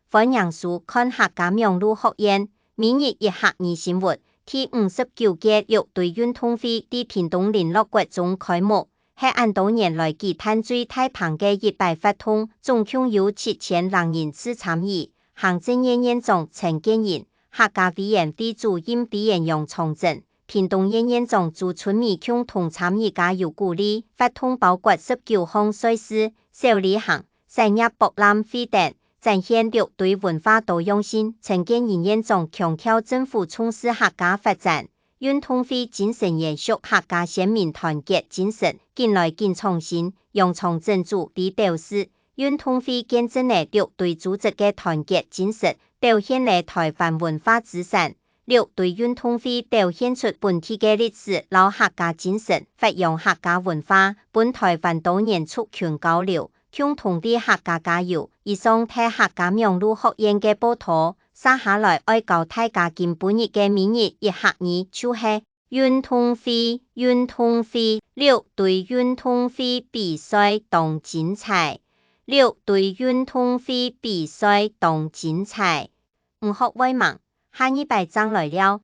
歡迎收看客家苗栗學院每日一客語新聞。第59屆6隊運動會在屏東聯絡國中開幕，係按多年來舉辦最大棚嘅一擺活動，總共有7000人次參與。行政院院長陳建仁、客家委員會主任委員楊崇正、屏東縣縣長朱春美共同參與加油鼓勵。活動包括19項賽事、小旅行、商業博覽會等，展現6隊文化多樣性。陳建仁院長強調政府重視客家發展，運動會精神延續客家先民團結精神，近來更創新。楊崇正主理表示，運動會見證了6隊組織嘅團結精神，表現了台灣文化資產。6隊運動會表現出本地嘅歷史老客家精神，發揚客家文化，本台灣多年族群交流，共同為客家加油。以上係客家苗栗學院嘅報道。接下來愛教大家今本日嘅每日一客語，就係運動會。6隊運動會比賽當精彩，6隊運動會比賽當精彩。唔學威猛，下一擺章來了。